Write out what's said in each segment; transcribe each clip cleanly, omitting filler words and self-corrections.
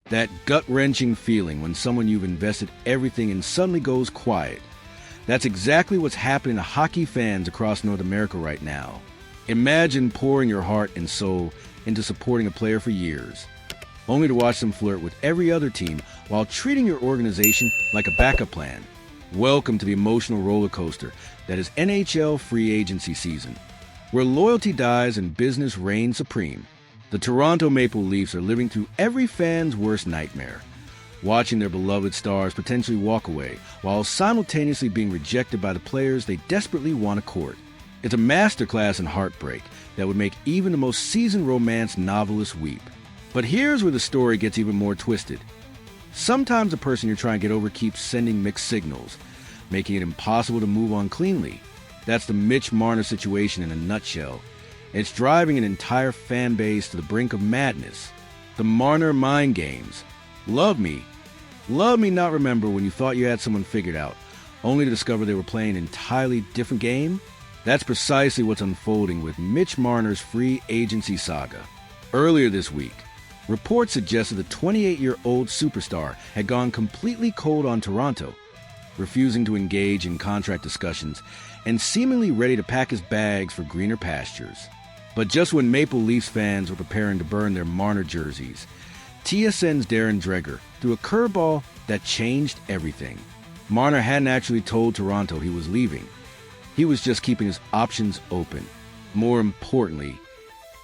That gut-wrenching feeling when someone you've invested everything in suddenly goes quiet. That's exactly what's happening to hockey fans across North America right now. Imagine pouring your heart and soul into supporting a player for years, only to watch them flirt with every other team while treating your organization like a backup plan. Welcome to the emotional roller coaster that is NHL Free Agency season, where loyalty dies and business reigns supreme. The Toronto Maple Leafs are living through every fan's worst nightmare, watching their beloved stars potentially walk away while simultaneously being rejected by the players they desperately want to court. It's a masterclass in heartbreak that would make even the most seasoned romance novelist weep. But here's where the story gets even more twisted. Sometimes the person you're trying to get over keeps sending mixed signals, making it impossible to move on cleanly. That's the Mitch Marner situation in a nutshell. It's driving an entire fan base to the brink of madness. The Marner mind games. Love me not remember when you thought you had someone figured out, only to discover they were playing an entirely different game? That's precisely what's unfolding with Mitch Marner's free agency saga. Earlier this week, reports suggested the 28-year-old superstar had gone completely cold on Toronto, refusing to engage in contract discussions and seemingly ready to pack his bags for greener pastures. But just when Maple Leafs fans were preparing to burn their Marner jerseys, TSN's Darren Dreger threw a curveball that changed everything. Marner hadn't actually told Toronto he was leaving. He was just keeping his options open. More importantly,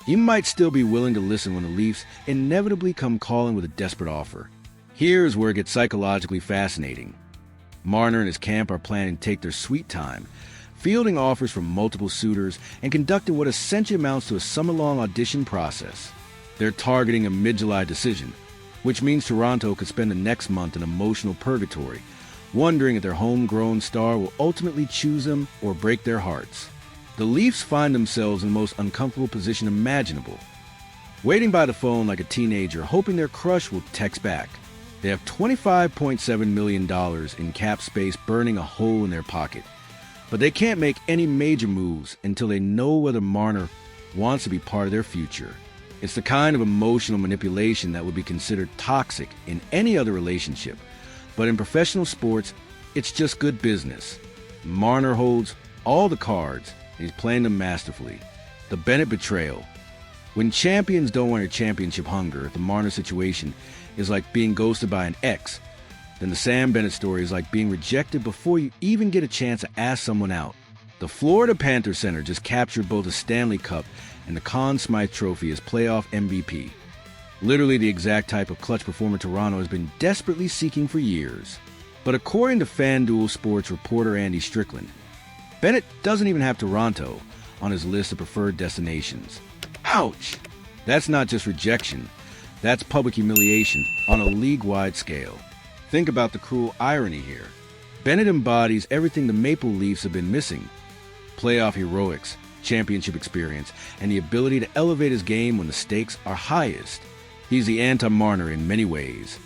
he might still be willing to listen when the Leafs inevitably come calling with a desperate offer. Here's where it gets psychologically fascinating. Marner and his camp are planning to take their sweet time, fielding offers from multiple suitors and conducting what essentially amounts to a summer-long audition process. They're targeting a mid-July decision, which means Toronto could spend the next month in emotional purgatory, wondering if their homegrown star will ultimately choose them or break their hearts. The Leafs find themselves in the most uncomfortable position imaginable, waiting by the phone like a teenager, hoping their crush will text back. They have $25.7 million in cap space burning a hole in their pocket, but they can't make any major moves until they know whether Marner wants to be part of their future. It's the kind of emotional manipulation that would be considered toxic in any other relationship, but in professional sports, it's just good business. Marner holds all the cards, and he's playing them masterfully. The Bennett betrayal. When champions don't want a championship hunger, the Marner situation is like being ghosted by an ex. Then the Sam Bennett story is like being rejected before you even get a chance to ask someone out. The Florida Panthers center just captured both the Stanley Cup and the Conn Smythe Trophy as playoff MVP. Literally the exact type of clutch performer Toronto has been desperately seeking for years. But according to FanDuel Sports reporter Andy Strickland, Bennett doesn't even have Toronto on his list of preferred destinations. Ouch! That's not just rejection. That's public humiliation on a league-wide scale. Think about the cruel irony here. Bennett embodies everything the Maple Leafs have been missing: playoff heroics, championship experience, and the ability to elevate his game when the stakes are highest. He's the anti-Marner in many ways.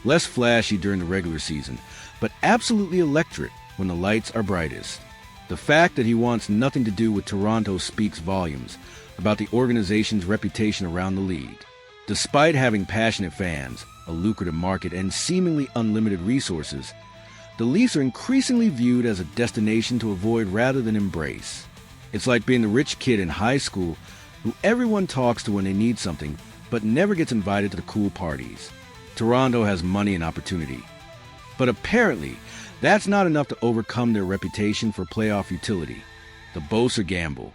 Less flashy during the regular season, but absolutely electric when the lights are brightest. The fact that he wants nothing to do with Toronto speaks volumes about the organization's reputation around the league. Despite having passionate fans, a lucrative market, and seemingly unlimited resources, the Leafs are increasingly viewed as a destination to avoid rather than embrace. It's like being the rich kid in high school who everyone talks to when they need something, but never gets invited to the cool parties. Toronto has money and opportunity. But apparently, that's not enough to overcome their reputation for playoff utility. The Boeser gamble.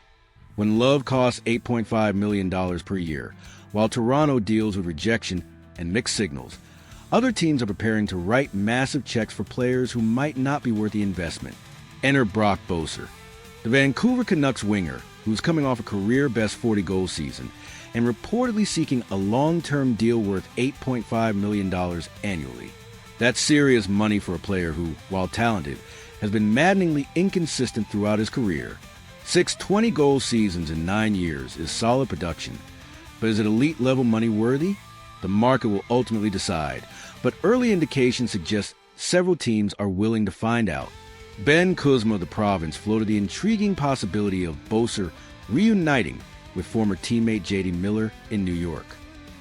When Love costs $8.5 million per year, while Toronto deals with rejection and mixed signals, other teams are preparing to write massive checks for players who might not be worth the investment. Enter Brock Boeser, the Vancouver Canucks winger who's coming off a career-best 40-goal season and reportedly seeking a long-term deal worth $8.5 million annually. That's serious money for a player who, while talented, has been maddeningly inconsistent throughout his career. 6 20-goal seasons in 9 years is solid production, but is it elite-level money worthy? The market will ultimately decide, but early indications suggest several teams are willing to find out. Ben Kuzma of the Province floated the intriguing possibility of Boeser reuniting with former teammate J.D. Miller in New York.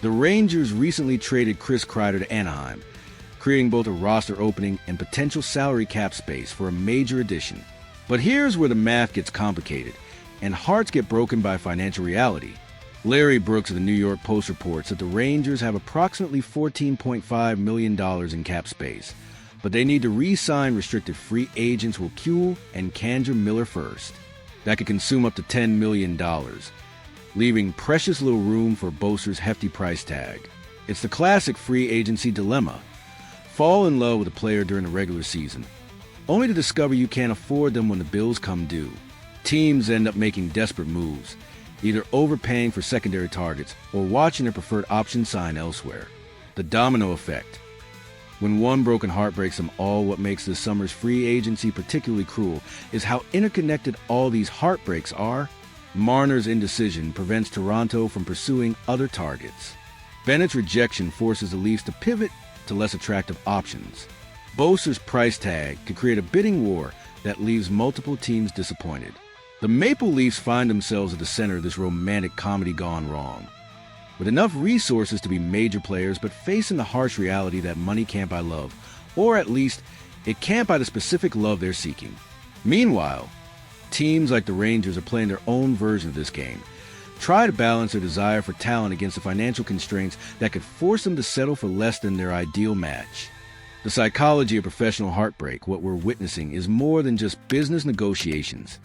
The Rangers recently traded Kreider to Anaheim, creating both a roster opening and potential salary cap space for a major addition. But here's where the math gets complicated, and hearts get broken by financial reality. Larry Brooks of the New York Post reports that the Rangers have approximately $14.5 million in cap space, but they need to re-sign restricted free agents Will and Kandra Miller first. That could consume up to $10 million, leaving precious little room for Boeser's hefty price tag. It's the classic free agency dilemma. Fall in love with a player during the regular season, only to discover you can't afford them when the bills come due. Teams end up making desperate moves, either overpaying for secondary targets or watching their preferred option sign elsewhere. The domino effect. When one broken heart breaks them all, what makes this summer's free agency particularly cruel is how interconnected all these heartbreaks are. Marner's indecision prevents Toronto from pursuing other targets. Bennett's rejection forces the Leafs to pivot to less attractive options. Boeser's price tag could create a bidding war that leaves multiple teams disappointed. The Maple Leafs find themselves at the center of this romantic comedy gone wrong, with enough resources to be major players but facing the harsh reality that money can't buy love, or at least it can't buy the specific love they're seeking. Meanwhile, teams like the Rangers are playing their own version of this game. Try to balance their desire for talent against the financial constraints that could force them to settle for less than their ideal match. The psychology of professional heartbreak, what we're witnessing, is more than just business negotiations.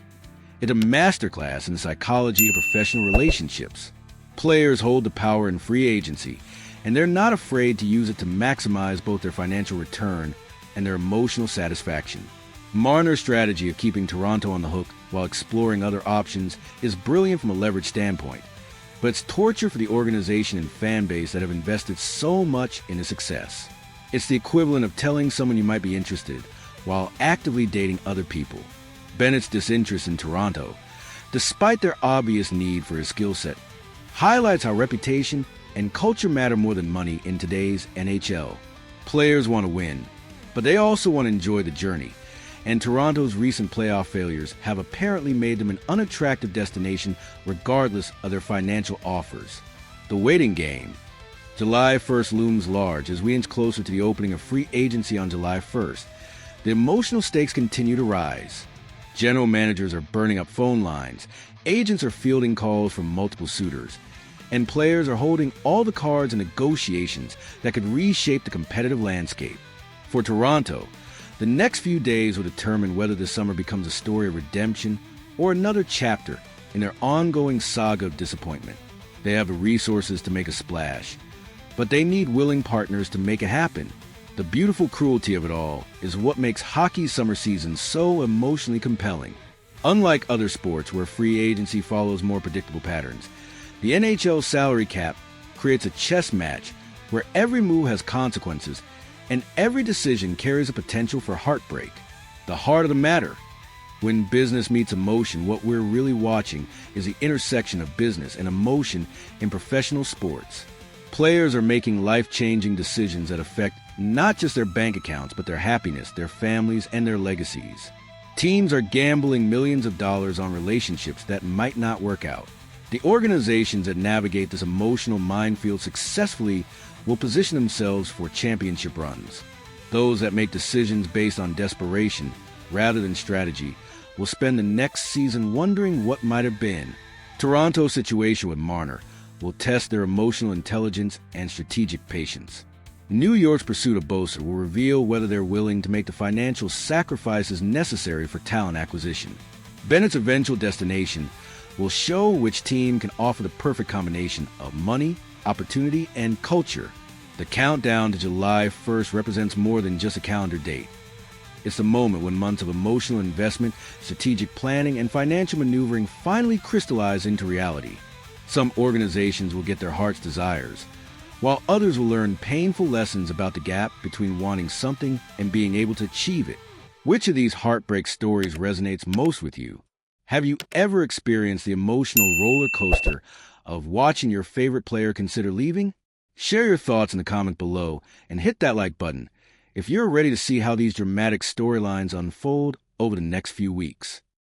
It's a masterclass in the psychology of professional relationships. Players hold the power in free agency, and they're not afraid to use it to maximize both their financial return and their emotional satisfaction. Marner's strategy of keeping Toronto on the hook while exploring other options is brilliant from a leverage standpoint, but it's torture for the organization and fan base that have invested so much in his success. It's the equivalent of telling someone you might be interested while actively dating other people. Bennett's disinterest in Toronto, despite their obvious need for his skill set, highlights how reputation and culture matter more than money in today's NHL. Players want to win, but they also want to enjoy the journey, and Toronto's recent playoff failures have apparently made them an unattractive destination regardless of their financial offers. The waiting game. July 1st looms large as we inch closer to the opening of free agency on July 1st. The emotional stakes continue to rise. General managers are burning up phone lines, agents are fielding calls from multiple suitors, and players are holding all the cards in negotiations that could reshape the competitive landscape. For Toronto, the next few days will determine whether this summer becomes a story of redemption or another chapter in their ongoing saga of disappointment. They have the resources to make a splash, but they need willing partners to make it happen. The beautiful cruelty of it all is what makes hockey's summer season so emotionally compelling. Unlike other sports where free agency follows more predictable patterns, the NHL salary cap creates a chess match where every move has consequences and every decision carries a potential for heartbreak. The heart of the matter. When business meets emotion, what we're really watching is the intersection of business and emotion in professional sports. Players are making life-changing decisions that affect not just their bank accounts, but their happiness, their families, and their legacies. Teams are gambling millions of dollars on relationships that might not work out. The organizations that navigate this emotional minefield successfully will position themselves for championship runs. Those that make decisions based on desperation rather than strategy will spend the next season wondering what might have been. Toronto's situation with Marner will test their emotional intelligence and strategic patience. New York's pursuit of Boeser will reveal whether they're willing to make the financial sacrifices necessary for talent acquisition. Bennett's eventual destination will show which team can offer the perfect combination of money, opportunity, and culture. The countdown to July 1st represents more than just a calendar date. It's the moment when months of emotional investment, strategic planning, and financial maneuvering finally crystallize into reality. Some organizations will get their heart's desires, while others will learn painful lessons about the gap between wanting something and being able to achieve it. Which of these heartbreak stories resonates most with you? Have you ever experienced the emotional roller coaster of watching your favorite player consider leaving? Share your thoughts in the comment below and hit that like button if you're ready to see how these dramatic storylines unfold over the next few weeks.